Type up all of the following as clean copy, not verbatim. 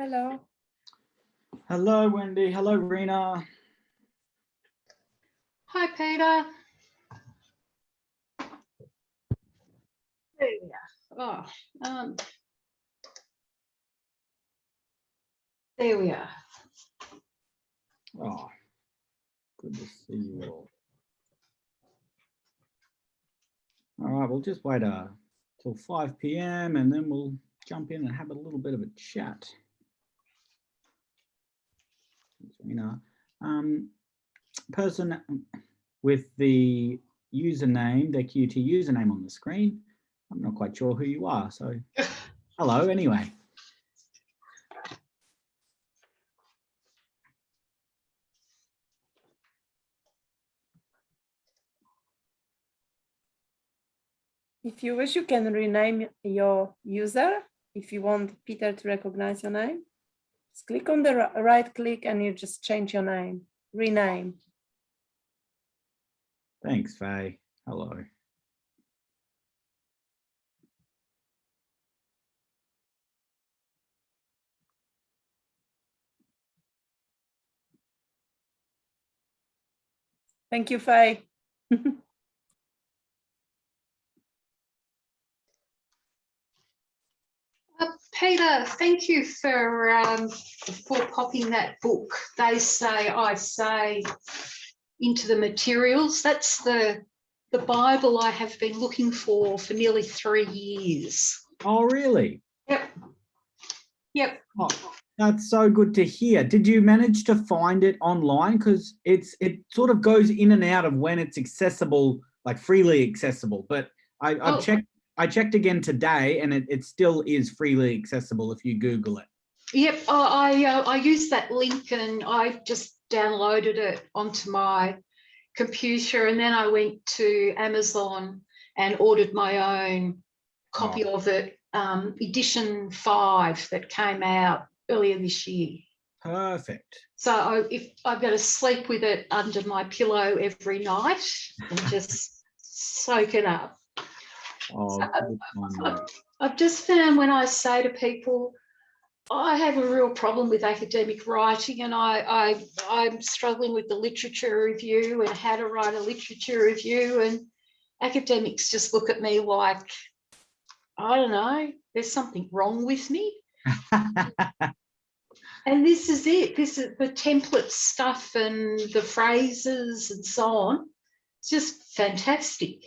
Hello. Hello, Wendy. Hello, Rena. Hi, Peter. There we are. There we are. Oh, good to see you all. All right, we'll just wait till 5 p.m. and then we'll jump in and have a little bit of a chat. Rena. Person with the username, their QT username on the screen. I'm not quite sure who you are, so hello anyway. If you wish, you can rename your user. If you want Peter to recognize your name, just click on the right click and you just change your name, rename. Thanks, Faye. Hello. Thank you, Faye. Peter, thank you for popping that book, They Say, I Say, into the materials. That's the Bible I have been looking for nearly 3 years. Oh, really? Yep. Yep. Oh, that's so good to hear. Did you manage to find it online? Because it sort of goes in and out of when it's accessible, like freely accessible. But I've checked again today, and it still is freely accessible if you Google it. Yep. I used that link and I just downloaded it onto my computer, and then I went to Amazon and ordered my own copy of it, edition 5 that came out earlier this year. Perfect. So if I've got to sleep with it under my pillow every night and just soak it up. Oh, so I've just found when I say to people, I have a real problem with academic writing, and I'm struggling with the literature review and how to write a literature review, and academics just look at me like, I don't know, there's something wrong with me. And this is it. This is the template stuff and the phrases and so on. It's just fantastic.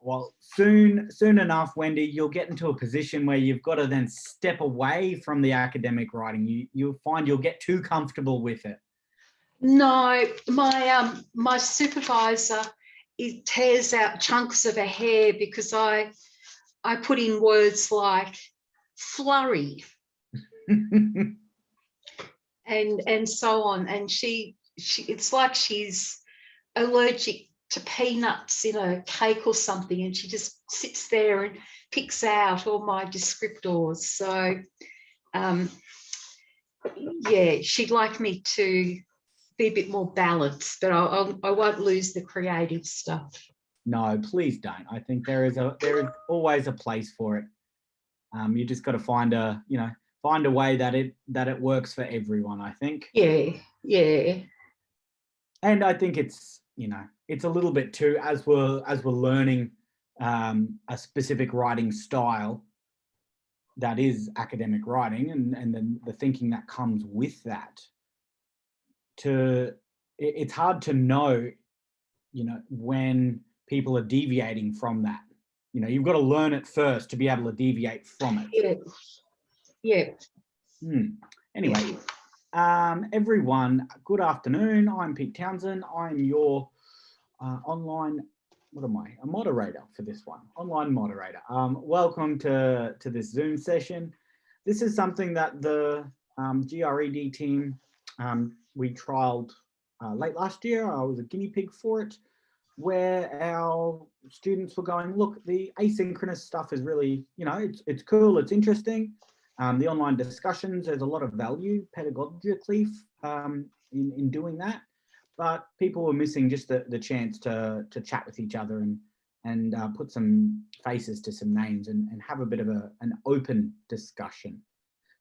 Well, soon enough, Wendy, you'll get into a position where you've got to then step away from the academic writing. You'll find you'll get too comfortable with it. No, my supervisor, it tears out chunks of her hair because I put in words like flurry and so on, and she it's like she's allergic to peanuts in a cake or something, and she just sits there and picks out all my descriptors. So yeah, she'd like me to be a bit more balanced, but I won't lose the creative stuff. No, please don't. I think there is always a place for it. You just got to find a way that it works for everyone, I think. Yeah. And I think it's a little bit too, as we're learning a specific writing style that is academic writing, and then the thinking that comes with that. It's hard to know, when people are deviating from that. You've got to learn it first to be able to deviate from it. Yeah. Anyway, everyone, good afternoon. I'm Pete Townsend. I'm your online, a moderator for this one, online moderator. Welcome to this Zoom session. This is something that the GRED team, we trialed late last year. I was a guinea pig for it, where our students were going, look, the asynchronous stuff is really, it's cool, it's interesting. The online discussions, there's a lot of value pedagogically in doing that, but people were missing just the chance to chat with each other and put some faces to some names and have a bit of an open discussion.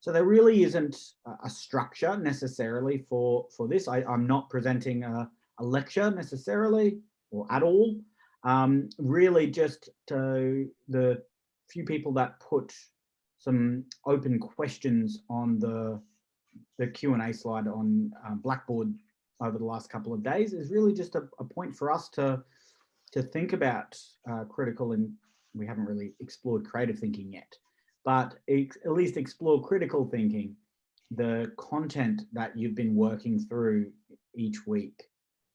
So there really isn't a structure necessarily for this. I'm not presenting a lecture necessarily or at all. Really just to the few people that put some open questions on the Q&A slide on Blackboard over the last couple of days is really just a point for us to think about critical, and we haven't really explored creative thinking yet, but at least explore critical thinking, the content that you've been working through each week,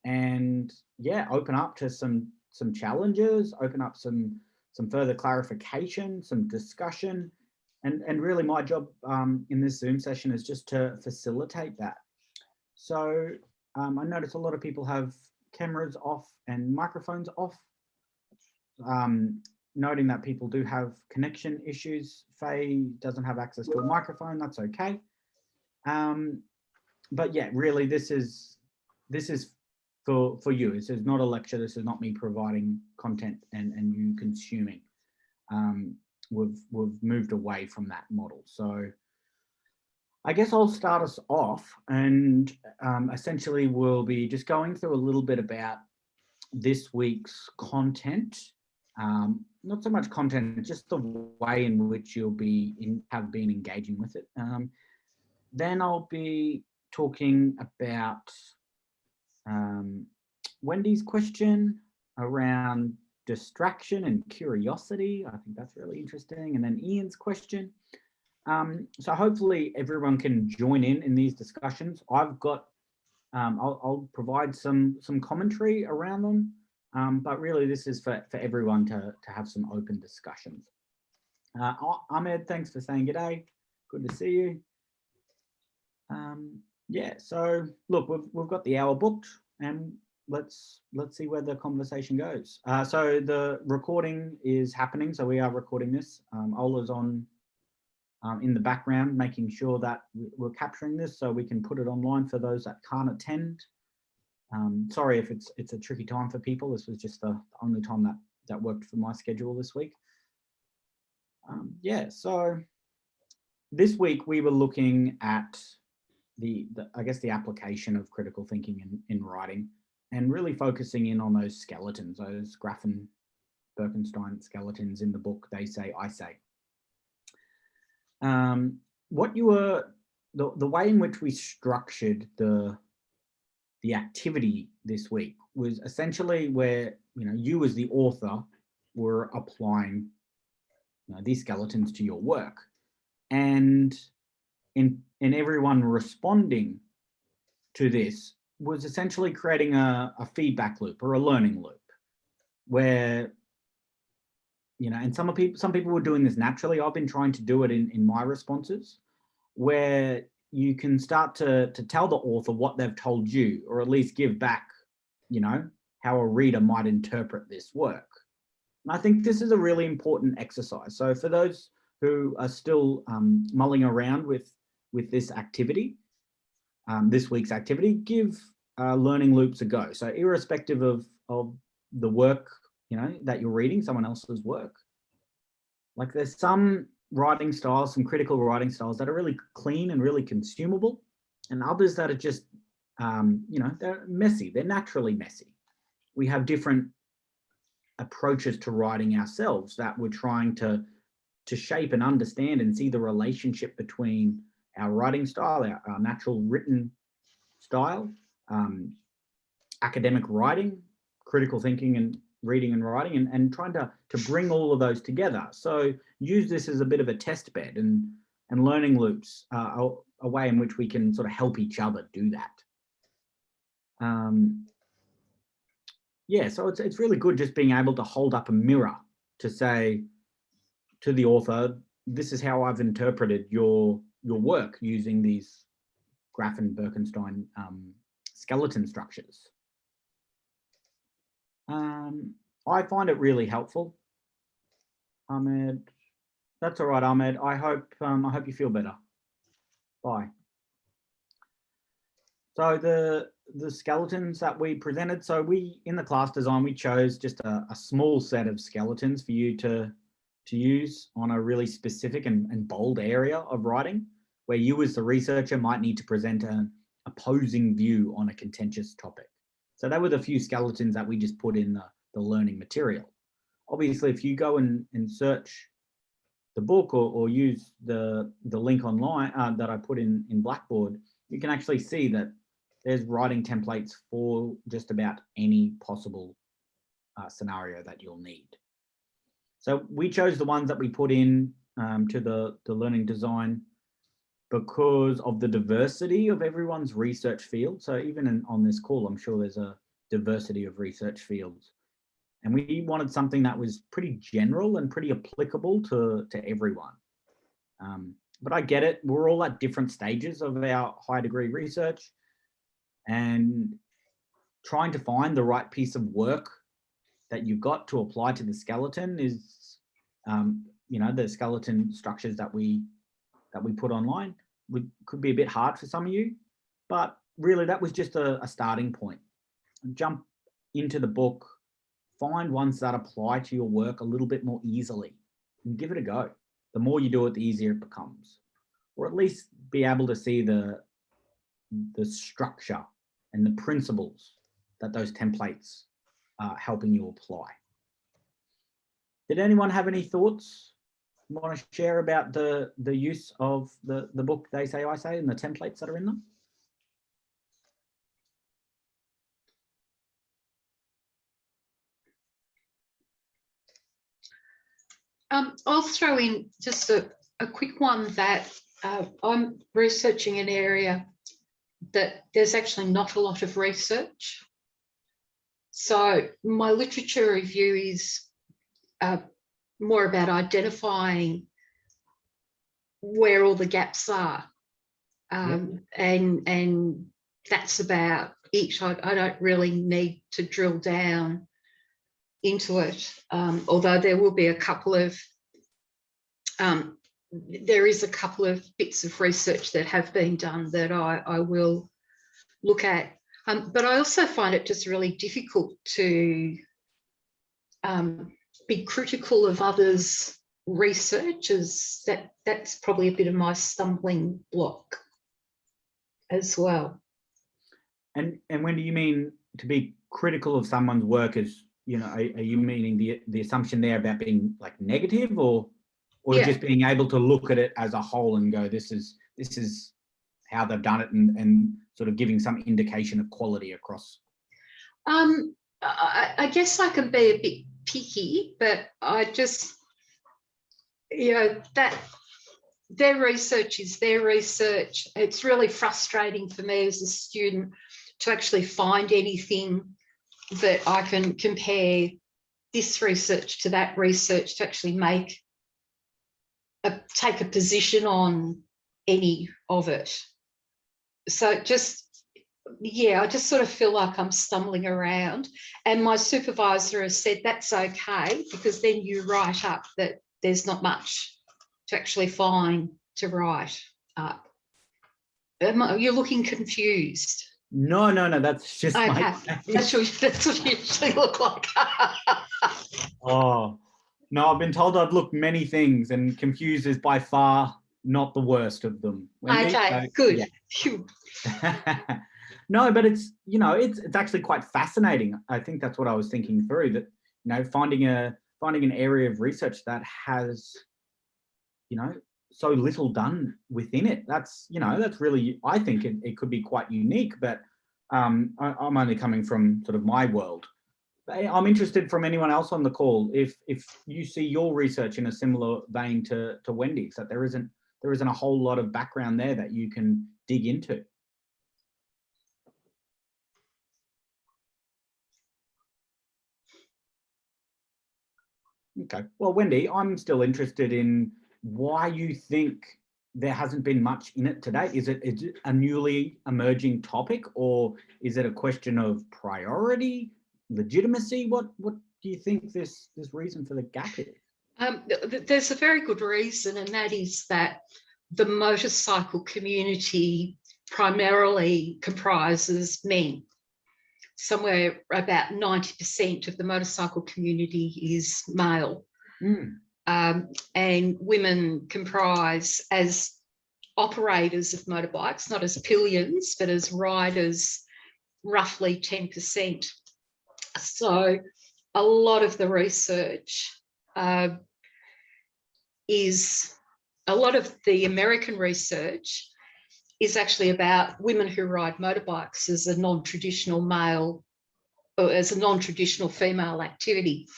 and yeah, open up to some challenges, open up some further clarification, some discussion, and really my job in this Zoom session is just to facilitate that. So I notice a lot of people have cameras off and microphones off. Noting that people do have connection issues. Faye doesn't have access to a microphone, that's okay. But yeah, really this is for you. This is not a lecture, this is not me providing content and you consuming. We've moved away from that model. So I guess I'll start us off, and essentially we'll be just going through a little bit about this week's content. Not so much content, just the way in which you'll have been engaging with it. Then I'll be talking about Wendy's question around distraction and curiosity. I think that's really interesting. And then Ian's question. So hopefully everyone can join in these discussions. I've got, I'll provide some commentary around them. But really this is for everyone to have some open discussions. Ahmed, thanks for saying g'day. Good to see you. Yeah, so look, we've got the hour booked, and let's see where the conversation goes. So the recording is happening, so we are recording this. Ola's on in the background, making sure that we're capturing this so we can put it online for those that can't attend. Sorry if it's a tricky time for people. This was just the only time that worked for my schedule this week. Yeah, so this week we were looking at I guess the application of critical thinking in writing, and really focusing in on those skeletons, those Grafen-Birkenstein skeletons in the book, They Say, I Say. The way in which we structured the activity this week was essentially where, you as the author were applying these skeletons to your work, and in everyone responding to this was essentially creating a feedback loop or a learning loop where, and some people were doing this naturally. I've been trying to do it in my responses, where you can start to tell the author what they've told you, or at least give back, how a reader might interpret this work. And I think this is a really important exercise. So for those who are still mulling around with this activity, this week's activity, give learning loops a go. So irrespective of the work, that you're reading, someone else's work, like there's some writing styles, some critical writing styles that are really clean and really consumable, and others that are just, they're messy. They're naturally messy. We have different approaches to writing ourselves that we're trying to shape and understand and see the relationship between our writing style, our natural written style, academic writing, critical thinking and reading and writing, and trying to bring all of those together. So use this as a bit of a test bed, and learning loops are a way in which we can sort of help each other do that. Yeah, so it's really good just being able to hold up a mirror to say to the author, this is how I've interpreted your work using these Grafen-Birkenstein skeleton structures. I find it really helpful. Ahmed, that's all right, Ahmed. I hope you feel better. Bye. So the skeletons that we presented, so we, in the class design, we chose just a small set of skeletons for you to use on a really specific and bold area of writing. where you as the researcher might need to present an opposing view on a contentious topic. So that were the few skeletons that we just put in the learning material. Obviously, if you go and search the book or use the link online that I put in Blackboard, you can actually see that there's writing templates for just about any possible scenario that you'll need. So we chose the ones that we put in to the learning design because of the diversity of everyone's research field. So even on this call, I'm sure there's a diversity of research fields. And we wanted something that was pretty general and pretty applicable to everyone. But I get it. We're all at different stages of our high degree research, and trying to find the right piece of work that you've got to apply to the skeleton is, you know, the skeleton structures that we put online could be a bit hard for some of you, but really that was just a starting point. Jump into the book, find ones that apply to your work a little bit more easily and give it a go. The more you do it, the easier it becomes, or at least be able to see the structure and the principles that those templates are helping you apply. Did anyone have any thoughts you want to share about the use of the book They Say, I Say and the templates that are in them? I'll throw in just a quick one that I'm researching an area that there's actually not a lot of research. So my literature review is more about identifying where all the gaps are. And that's about it. I don't really need to drill down into it, although there will be a couple of there is a couple of bits of research that have been done that I will look at, but I also find it just really difficult to be critical of others' research. That's probably a bit of my stumbling block as well. And when do you mean to be critical of someone's work? As you know, are you meaning the assumption there about being like negative, or yeah, just being able to look at it as a whole and go, this is how they've done it, and sort of giving some indication of quality across? I guess I can be a bit picky, but I just, you know, that their research is their research. It's really frustrating for me as a student to actually find anything that I can compare this research to that research to actually take a position on any of it. So just, yeah, I just sort of feel like I'm stumbling around, and my supervisor has said that's okay, because then you write up that there's not much to actually find to write up. You're looking confused. No, that's just okay. my... That's what you usually look like. Oh, no, I've been told I've looked many things, and confused is by far not the worst of them. Okay, good. Yeah. No, but it's, you know, it's actually quite fascinating. I think that's what I was thinking through, that, you know, finding an area of research that has, you know, so little done within it. That's, you know, that's really, I think it could be quite unique, but I'm only coming from sort of my world. I'm interested from anyone else on the call, if you see your research in a similar vein to Wendy's, that there isn't a whole lot of background there that you can dig into. Okay, well, Wendy, I'm still interested in why you think there hasn't been much in it today. Is it a newly emerging topic, or is it a question of priority, legitimacy? What do you think this reason for the gap is? There's a very good reason, and that is that the motorcycle community primarily comprises men. Somewhere about 90% of the motorcycle community is male. And women comprise, as operators of motorbikes, not as pillions, but as riders, roughly 10%. So a lot of the research a lot of the American research is actually about women who ride motorbikes as a non-traditional male or as a non-traditional female activity.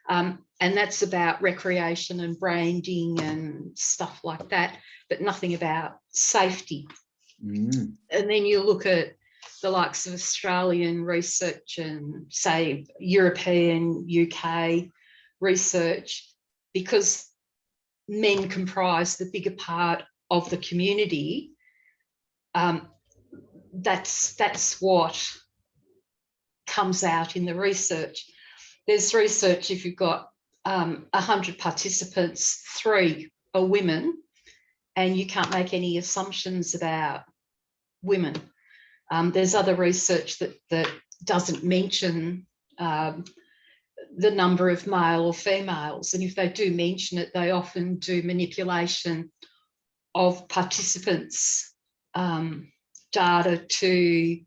And that's about recreation and branding and stuff like that, but nothing about safety. And then you look at the likes of Australian research and, say, European, UK research, because men comprise the bigger part of the community. That's what comes out in the research. There's research, if you've got 100 participants, 3 are women, and you can't make any assumptions about women. There's other research that doesn't mention the number of male or females, and if they do mention it, they often do manipulation of participants' data to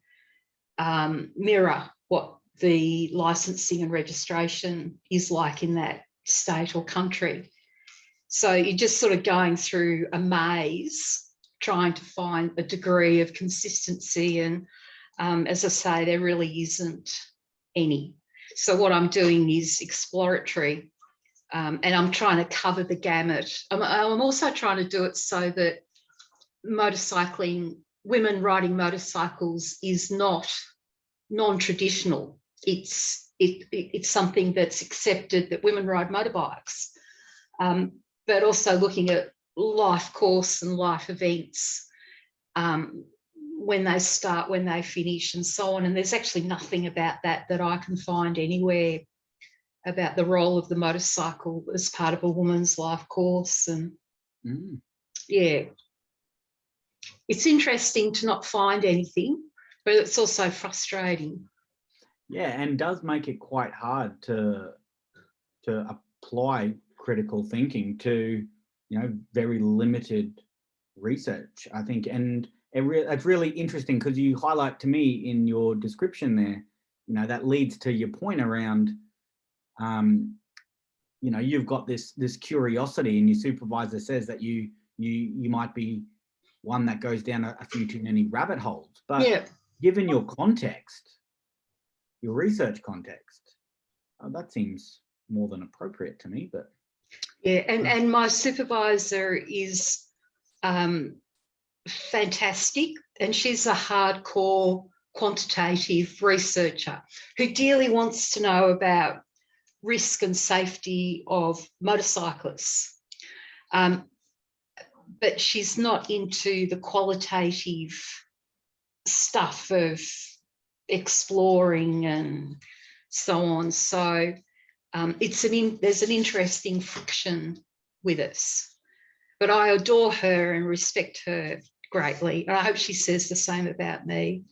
mirror what the licensing and registration is like in that state or country. So you're just sort of going through a maze trying to find a degree of consistency, and as I say, there really isn't any. So what I'm doing is exploratory, and I'm trying to cover the gamut. I'm also trying to do it so that motorcycling, women riding motorcycles, is not non-traditional. It's something that's accepted that women ride motorbikes, but also looking at life course and life events, when they start, when they finish, and so on. And there's actually nothing about that I can find anywhere about the role of the motorcycle as part of a woman's life course. And yeah, it's interesting to not find anything, but it's also frustrating. Yeah, and does make it quite hard to apply critical thinking to, you know, very limited research, I think. And it's really interesting because you highlight to me in your description there, you know, that leads to your point around, you know, you've got this curiosity, and your supervisor says that you might be one that goes down a few too many rabbit holes. But yeah, given your context, your research context, that seems more than appropriate to me. But yeah, and my supervisor is fantastic, and she's a hardcore quantitative researcher who dearly wants to know about risk and safety of motorcyclists, but she's not into the qualitative stuff of exploring and so on. So there's an interesting friction with us, but I adore her and respect her greatly. And I hope she says the same about me.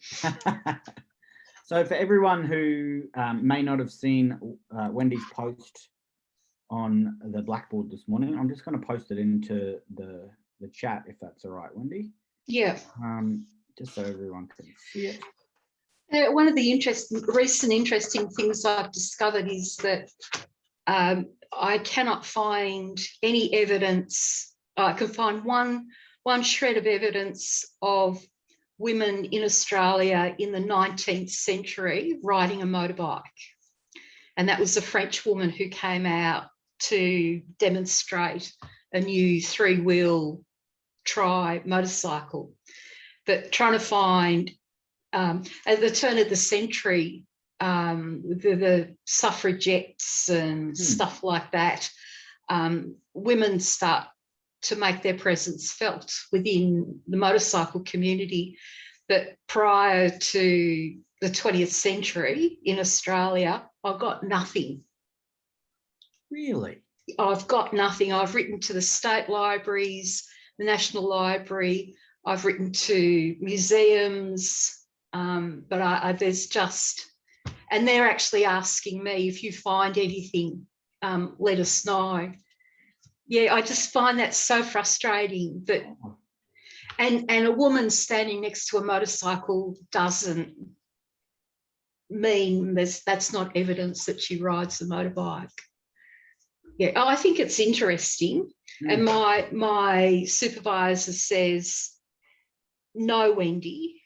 So for everyone who may not have seen Wendy's post on the Blackboard this morning, I'm just going to post it into the chat, if that's all right, Wendy. Yeah. Just so everyone can see it. One of the recent interesting things I've discovered is that I cannot find any evidence. I can find one shred of evidence of women in Australia in the 19th century riding a motorbike. And that was a French woman who came out to demonstrate a new 3-wheel motorcycle. But trying to find, at the turn of the century, the suffragettes and stuff like that, women start to make their presence felt within the motorcycle community. But prior to the 20th century in Australia, I've got nothing. Really? I've got nothing. I've written to the state libraries, the National Library, I've written to museums, but there's just, and they're actually asking me, if you find anything, let us know. Yeah, I just find that so frustrating. And a woman standing next to a motorcycle doesn't mean that's not evidence that she rides a motorbike. Yeah, I think it's interesting. And my supervisor says, no, Wendy,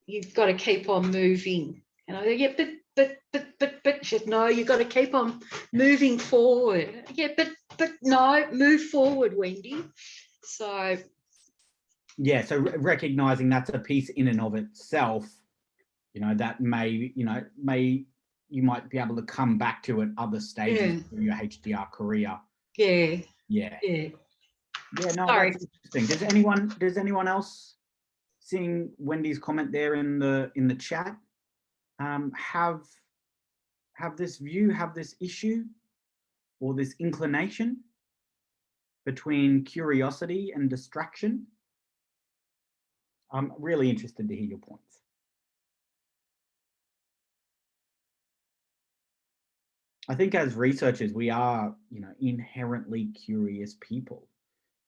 you've got to keep on moving. And I go, yeah, but she said, no, you've got to keep on moving forward. Yeah, but no, move forward, Wendy. So yeah, so recognizing that's a piece in and of itself, you know, that may, you know, you might be able to come back to at other stages of your HDR career. Yeah. Yeah. Yeah. Yeah, no, Sorry. that's interesting. Does anyone else, seeing Wendy's comment there in the chat, have this view, have this issue or this inclination between curiosity and distraction? I'm really interested to hear your points. I think as researchers, we are, you know, inherently curious people,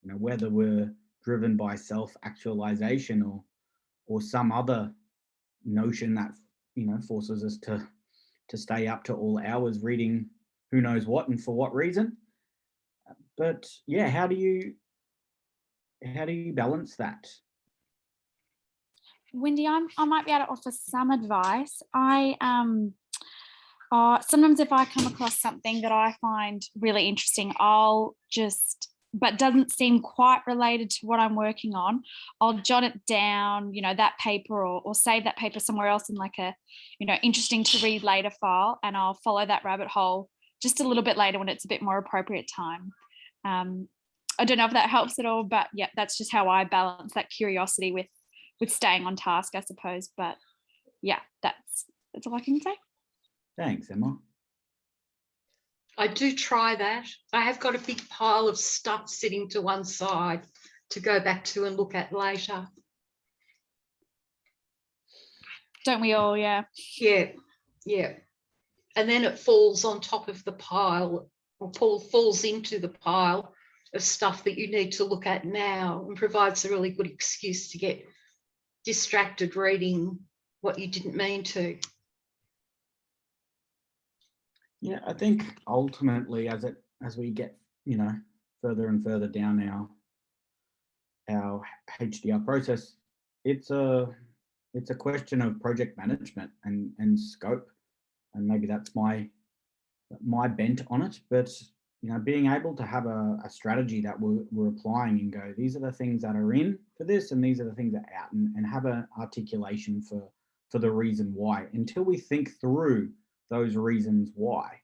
you know, whether we're driven by self-actualization or some other notion that, you know, forces us to stay up to all hours reading who knows what and for what reason. But yeah, how do you balance that? Wendy, I might be able to offer some advice. Sometimes if I come across something that I find really interesting, but doesn't seem quite related to what I'm working on, I'll jot it down, you know, that paper or save that paper somewhere else in like a, you know, interesting to read later file, and I'll follow that rabbit hole just a little bit later when it's a bit more appropriate time. I don't know if that helps at all, but yeah, that's just how I balance that curiosity with staying on task, I suppose. But yeah, that's all I can say. Thanks, Emma. I do try that. I have got a big pile of stuff sitting to one side to go back to and look at later. Don't we all? Yeah. Yeah, yeah. And then it falls on top of the pile, or falls into the pile of stuff that you need to look at now, and provides a really good excuse to get distracted reading what you didn't mean to. Yeah, I think ultimately as we get, you know, further and further down our HDR process, it's a question of project management and scope, and maybe that's my bent on it. But you know, being able to have a strategy that we're applying and go, these are the things that are in for this, and these are the things that are out, and have an articulation for the reason why. Until we think through those reasons why,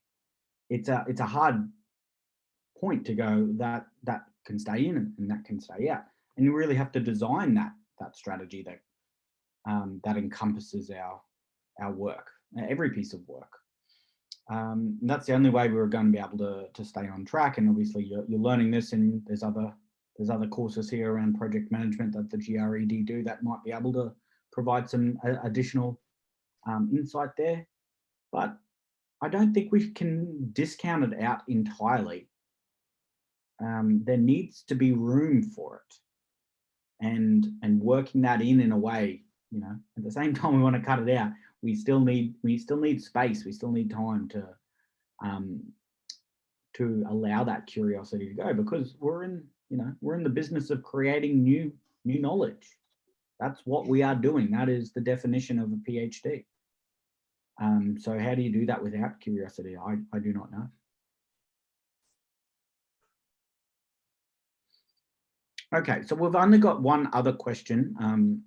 it's a hard point to go that can stay in and that can stay out, and you really have to design that strategy that encompasses our work, every piece of work. And that's the only way we're going to be able to stay on track. And obviously you're learning this, and there's other courses here around project management that the GRED do that might be able to provide some additional insight there. But I don't think we can discount it out entirely. There needs to be room for it, and working that in a way, you know, at the same time we want to cut it out, we still need space, we still need time to allow that curiosity to go, because we're in the business of creating new knowledge. That's what we are doing. That is the definition of a PhD. So how do you do that without curiosity? I do not know. Okay, so we've only got one other question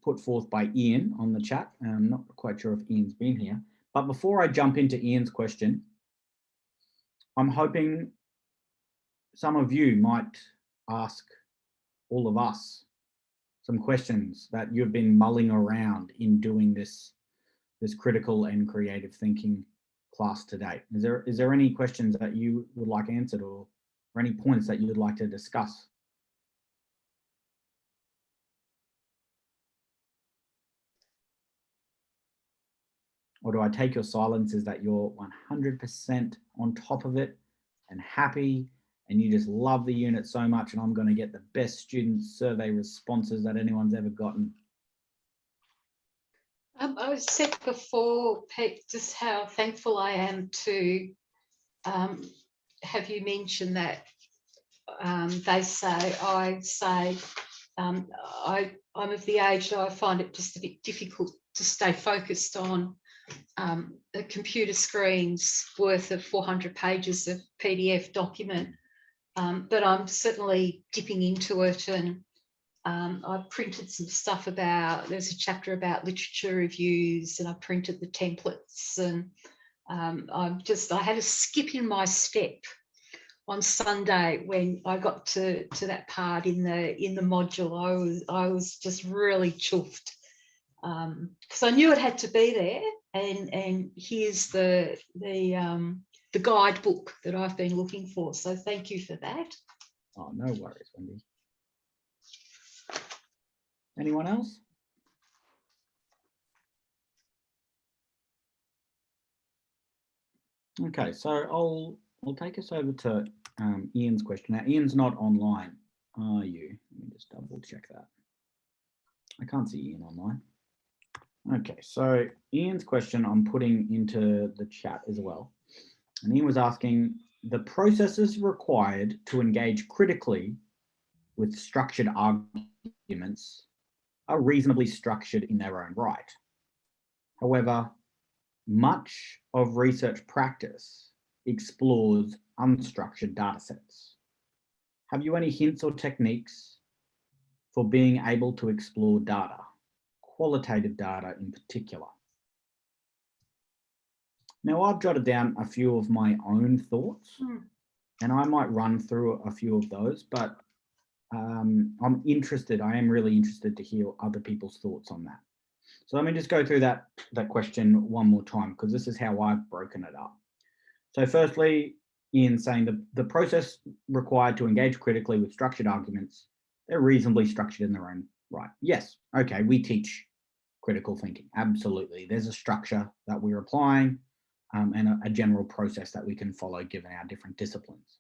put forth by Ian on the chat. I'm not quite sure if Ian's been here, but before I jump into Ian's question, I'm hoping some of you might ask all of us some questions that you've been mulling around in doing this critical and creative thinking class today. Is there any questions that you would like answered, or any points that you would like to discuss? Or do I take your silence as that you're 100% on top of it and happy and you just love the unit so much and I'm going to get the best student survey responses that anyone's ever gotten? I said before, Pete, just how thankful I am to have you mentioned that I say, I'm of the age that I find it just a bit difficult to stay focused on a computer screen's worth of 400 pages of PDF document. But I'm certainly dipping into it, and I've printed some stuff there's a chapter about literature reviews, and I printed the templates, and I had a skip in my step on Sunday when I got to that part in the module. I was just really chuffed because I knew it had to be there, and here's the guidebook that I've been looking for. So thank you for that. Oh, no worries, Wendy. Anyone else? Okay, so I'll take us over to Ian's question. Now, Ian's not online, are you? Let me just double check that. I can't see Ian online. Okay, so Ian's question I'm putting into the chat as well. And Ian was asking, the processes required to engage critically with structured arguments are reasonably structured in their own right. However, much of research practice explores unstructured data sets. Have you any hints or techniques for being able to explore data, qualitative data in particular? Now, I've jotted down a few of my own thoughts, and I might run through a few of those, but I am really interested to hear other people's thoughts on that. So let me just go through that question one more time, because this is how I've broken it up. So firstly, Ian saying the process required to engage critically with structured arguments, they're reasonably structured in their own right. Yes, okay, we teach critical thinking, absolutely. There's a structure that we're applying and a general process that we can follow given our different disciplines.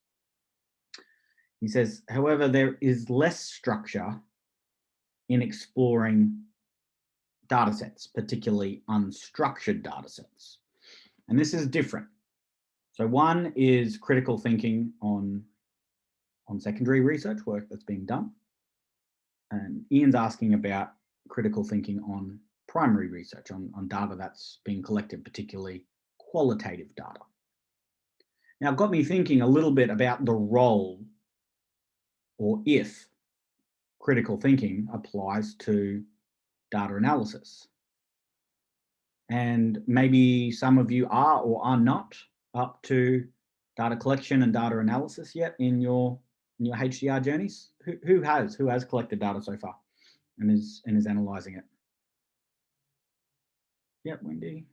He says, however, there is less structure in exploring data sets, particularly unstructured data sets. And this is different. So one is critical thinking on secondary research work that's being done. And Ian's asking about critical thinking on primary research, on data that's being collected, particularly qualitative data. Now, it got me thinking a little bit about the role, or if critical thinking applies to data analysis. And maybe some of you are or are not up to data collection and data analysis yet in your HDR journeys. Who has collected data so far and is analysing it? Yep, Wendy.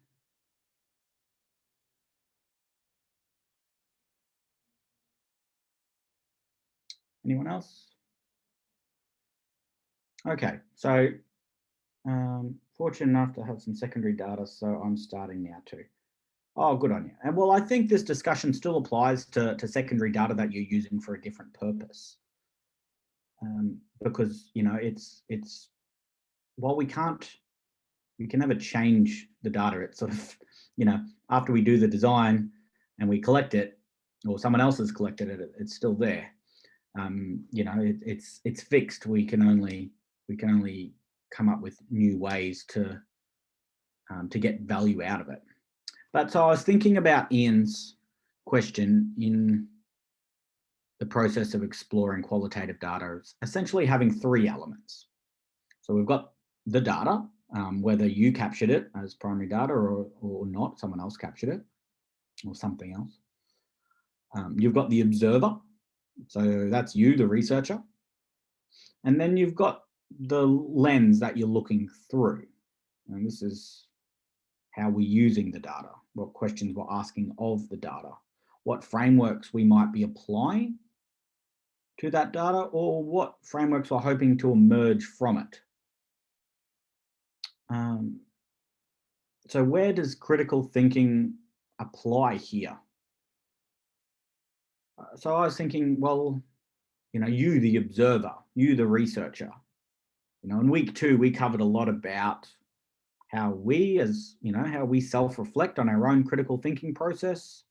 Anyone else? Okay, so fortunate enough to have some secondary data, so I'm starting now too. Oh, good on you. And well, I think this discussion still applies to secondary data that you're using for a different purpose. Because, you know, it's while we can never change the data. It's sort of, you know, after we do the design and we collect it, or someone else has collected it, it's still there. You know, it's fixed. We can only come up with new ways to get value out of it. But so I was thinking about Ian's question in the process of exploring qualitative data, essentially having three elements. So we've got the data, whether you captured it as primary data or not, someone else captured it or something else. You've got the observer, so that's you, the researcher. And then you've got the lens that you're looking through. And this is how we're using the data, what questions we're asking of the data, what frameworks we might be applying to that data, or what frameworks we're hoping to emerge from it. So where does critical thinking apply here? So I was thinking, well, you, the observer, you, the researcher, in week 2, we covered a lot about how we, how we self-reflect on our own critical thinking process,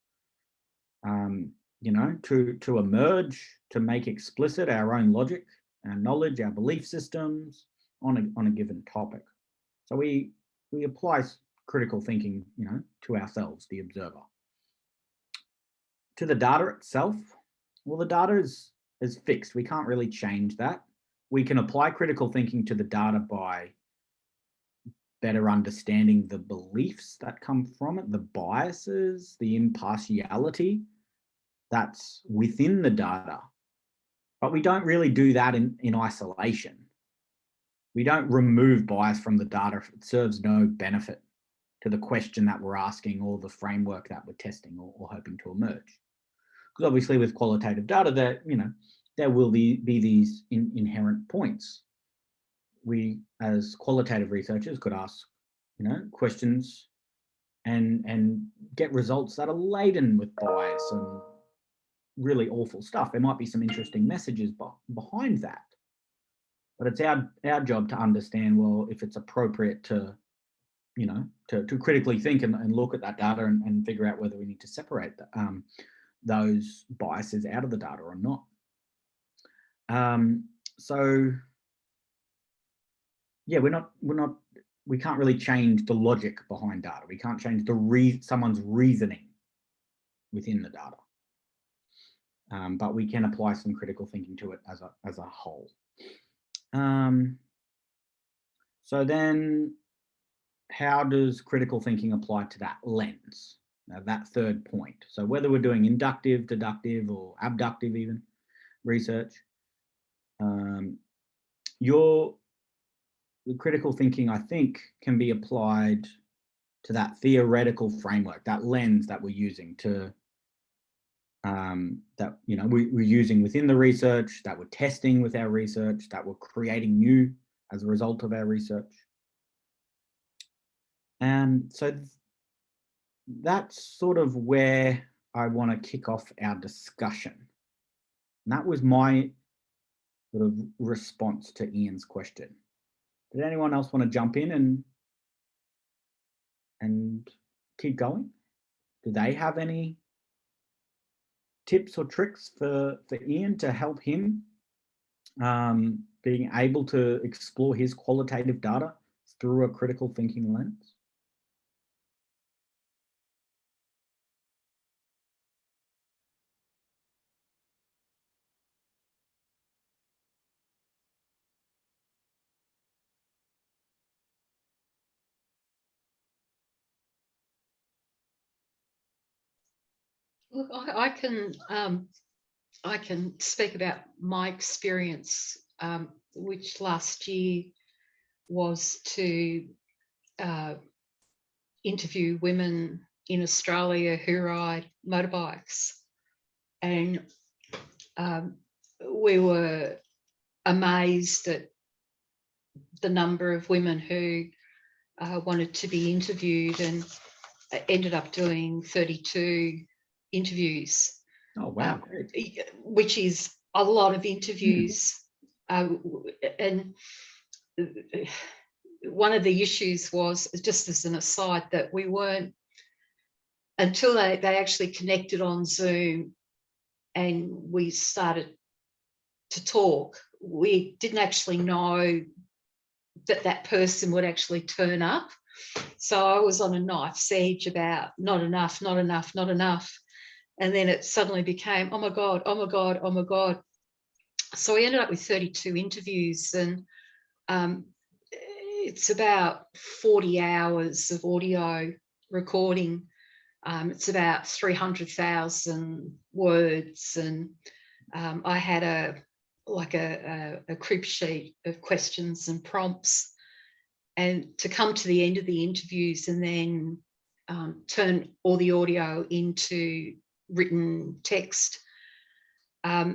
to emerge, to make explicit our own logic, our knowledge, our belief systems on a given topic. So we apply critical thinking, to ourselves, the observer. To the data itself, well, the data is fixed. We can't really change that. We can apply critical thinking to the data by better understanding the beliefs that come from it, the biases, the impartiality that's within the data. But we don't really do that in isolation. We don't remove bias from the data if it serves no benefit to the question that we're asking or the framework that we're testing or hoping to emerge. Because obviously with qualitative data, there will be these inherent points. We, as qualitative researchers, could ask, questions and get results that are laden with bias and really awful stuff. There might be some interesting messages behind that, but it's our job to understand, well, if it's appropriate to, to critically think and look at that data and figure out whether we need to separate those biases out of the data or not. So yeah, we can't really change the logic behind data. We can't change someone's reasoning within the data. But we can apply some critical thinking to it as a whole. So then how does critical thinking apply to that lens? That third point. So whether we're doing inductive, deductive, or abductive even research, the critical thinking, I think, can be applied to that theoretical framework, that lens that we're using to, that we're using within the research, that we're testing with our research, that we're creating new as a result of our research. And so that's sort of where I want to kick off our discussion. And that was my sort of response to Ian's question. Did anyone else want to jump in and keep going? Do they have any tips or tricks for Ian to help him being able to explore his qualitative data through a critical thinking lens? Look, I can speak about my experience, which last year was to interview women in Australia who ride motorbikes, and we were amazed at the number of women who wanted to be interviewed, and ended up doing 32 interviews. Oh, wow. Great. Which is a lot of interviews. And one of the issues was, just as an aside, that we weren't, until they actually connected on Zoom and we started to talk, we didn't actually know that person would actually turn up. So I was on a knife's edge about not enough, not enough, not enough. And then it suddenly became, oh my God, oh my God, oh my God. So we ended up with 32 interviews, and it's about 40 hours of audio recording. It's about 300,000 words, and I had a crib sheet of questions and prompts. And to come to the end of the interviews and then turn all the audio into written text, I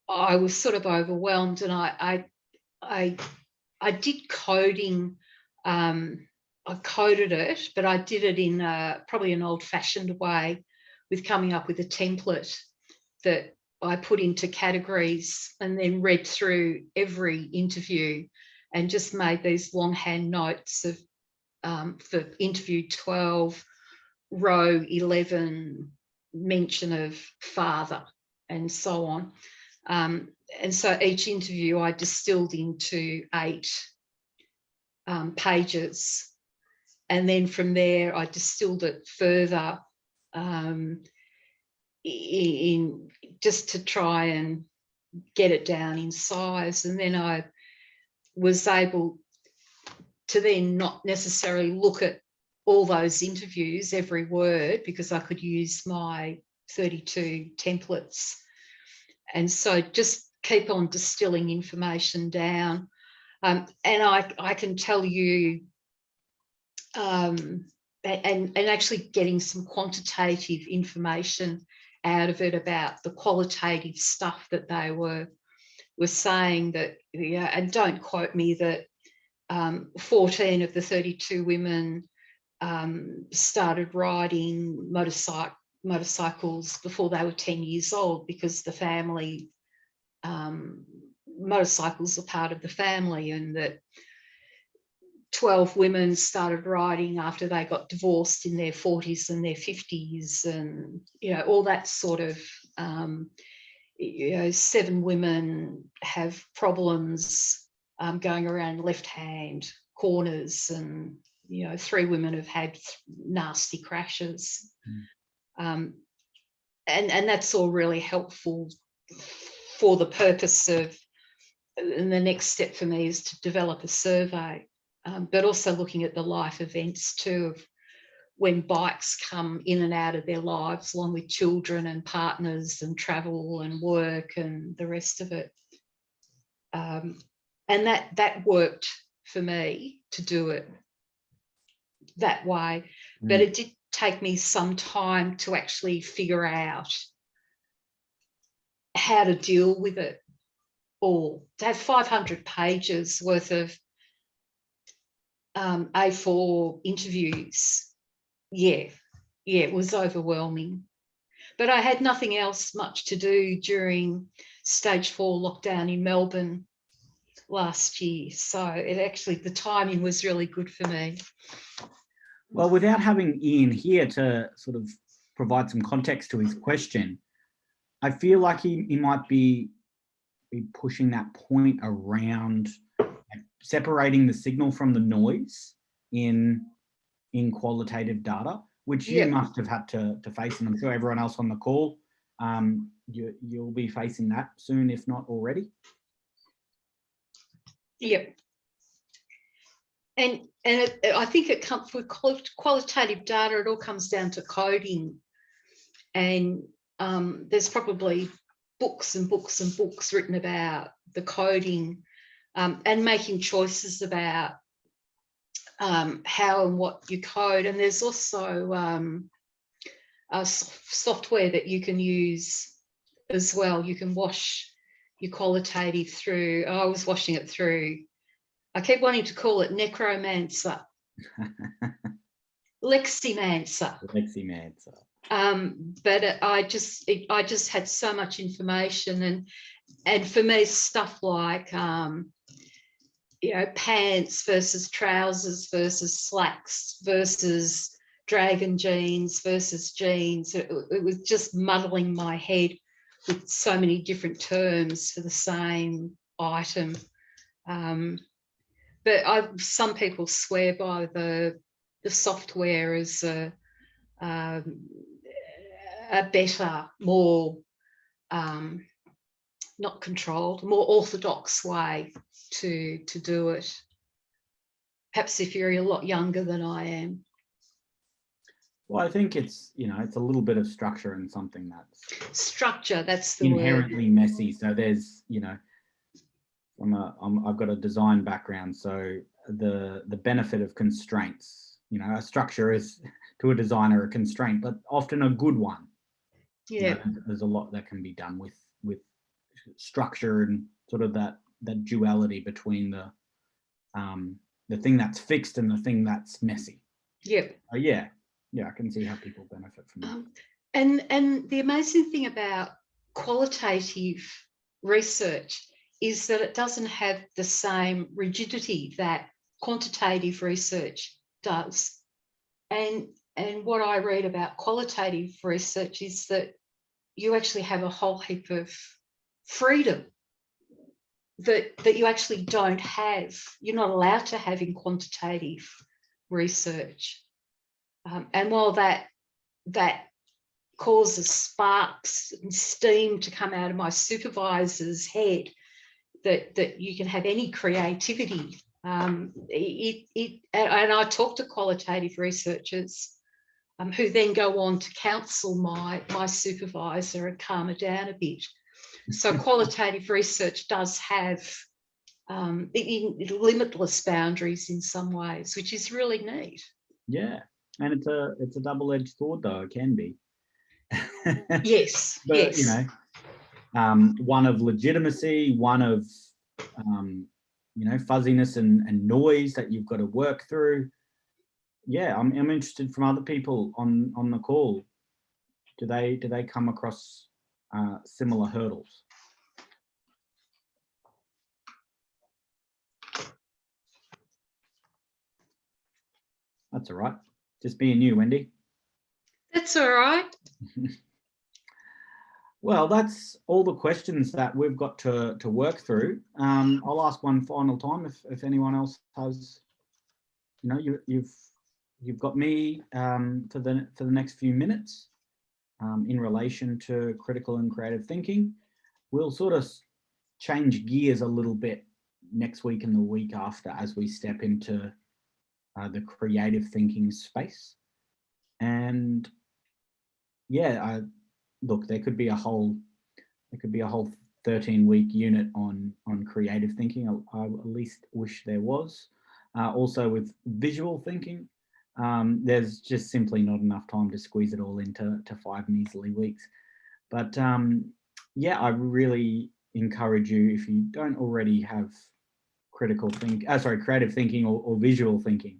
was sort of overwhelmed, and I did coding. I coded it, but I did it in probably an old-fashioned way, with coming up with a template that I put into categories and then read through every interview and just made these longhand notes of for interview 12, row 11, mention of father, and so on. And so each interview I distilled into 8 pages. And then from there, I distilled it further in just to try and get it down in size. And then I was able to then not necessarily look at all those interviews, every word, because I could use my 32 templates. And so just keep on distilling information down. And I can tell you, and actually getting some quantitative information out of it about the qualitative stuff that they were saying, that, yeah, and don't quote me, that 14 of the 32 women started riding motorcycles before they were 10 years old, because the family, motorcycles are part of the family, and that 12 women started riding after they got divorced in their 40s and their 50s, and, you know, all that sort of, you know, 7 women have problems going around left-hand corners, and, you know, 3 women have had nasty crashes. And that's all really helpful for the purpose of, and the next step for me is to develop a survey, but also looking at the life events too, of when bikes come in and out of their lives, along with children and partners and travel and work and the rest of it. And that worked for me to do it that way, but it did take me some time to actually figure out how to deal with it all. To have 500 pages worth of A4 interviews, yeah, it was overwhelming. But I had nothing else much to do during stage 4 lockdown in Melbourne last year, so it actually, the timing was really good for me. Well, without having Ian here to sort of provide some context to his question, I feel like he might be pushing that point around separating the signal from the noise in qualitative data, which you must have had to face, and I'm sure everyone else on the call, you'll be facing that soon, if not already. Yep. And I think it comes with qualitative data, it all comes down to coding. And there's probably books and books and books written about the coding, and making choices about how and what you code. And there's also software that you can use as well. You can wash your qualitative through, I was washing it through, I keep wanting to call it necromancer. Leximancer. But I just had so much information, and for me, stuff like you know, pants versus trousers versus slacks versus dragon jeans versus jeans. It was just muddling my head with so many different terms for the same item. But some people swear by the software as a better, more not controlled, more orthodox way to do it. Perhaps if you're a lot younger than I am. Well, I think it's, you know, it's a little bit of structure and something that's structure. That's the inherently word. Messy. So there's, you know, I've got a design background, so the benefit of constraints, you know, a structure is to a designer a constraint, but often a good one. Yeah. You know, there's a lot that can be done with structure and sort of that duality between the thing that's fixed and the thing that's messy. Yep. Yeah, I can see how people benefit from that. And the amazing thing about qualitative research is that it doesn't have the same rigidity that quantitative research does. And what I read about qualitative research is that you actually have a whole heap of freedom that you actually don't have. You're not allowed to have in quantitative research. And while that causes sparks and steam to come out of my supervisor's head, that you can have any creativity. And I talk to qualitative researchers who then go on to counsel my supervisor and calm her down a bit. So qualitative research does have limitless boundaries in some ways, which is really neat. Yeah, and it's a double-edged sword, though. It can be. Yes, But, yes. you know, one of legitimacy, one of you know, fuzziness and noise that you've got to work through. Yeah, I'm interested from other people on the call. Do they come across similar hurdles? That's all right. Just being you, Wendy. That's all right. Well, that's all the questions that we've got to work through. I'll ask one final time if anyone else has. You know, you've got me for the next few minutes in relation to critical and creative thinking. We'll sort of change gears a little bit next week and the week after as we step into the creative thinking space. And yeah, look, there could be a whole 13-week unit on creative thinking. I at least wish there was. Also with visual thinking, there's just simply not enough time to squeeze it all into 5 measly weeks. But yeah, I really encourage you, if you don't already have creative thinking or visual thinking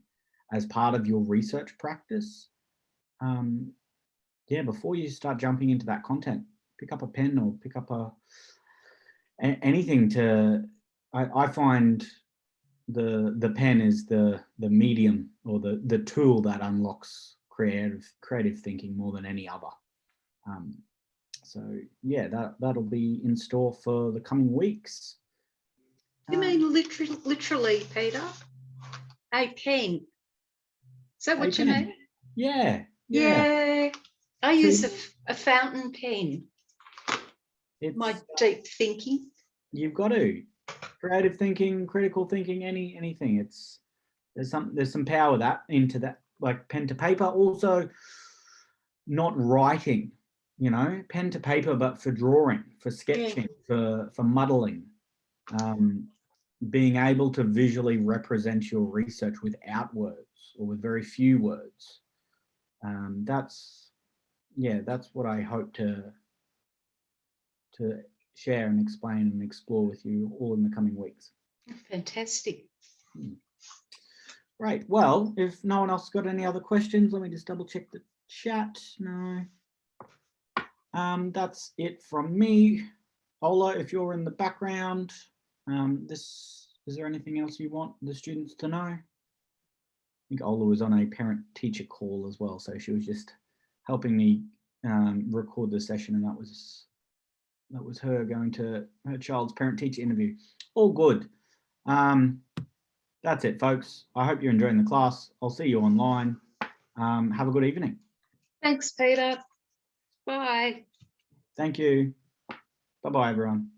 as part of your research practice, yeah, before you start jumping into that content, pick up a pen or pick up anything to. I find the pen is the medium or the tool that unlocks creative thinking more than any other. So yeah, that'll be in store for the coming weeks. You mean literally, Peter? A pen? Is that what you mean? Yeah. Yeah. I use a fountain pen. It's my deep thinking. You've got to. Creative thinking, critical thinking, anything. There's some power into that, like pen to paper. Also, not writing, you know, pen to paper, but for drawing, for sketching, for modeling. Being able to visually represent your research without words or with very few words. That's what I hope to share and explain and explore with you all in the coming weeks. Fantastic. Great. Well, if no one else got any other questions, let me just double check the chat. No. That's it from me. Ola, if you're in the background, is there anything else you want the students to know? I think Ola was on a parent-teacher call as well, so she was just helping me record the session, and that was her going to her child's parent-teacher interview. All good. That's it, folks. I hope you're enjoying the class. I'll see you online. Have a good evening. Thanks, Peter. Bye. Thank you. Bye-bye, everyone.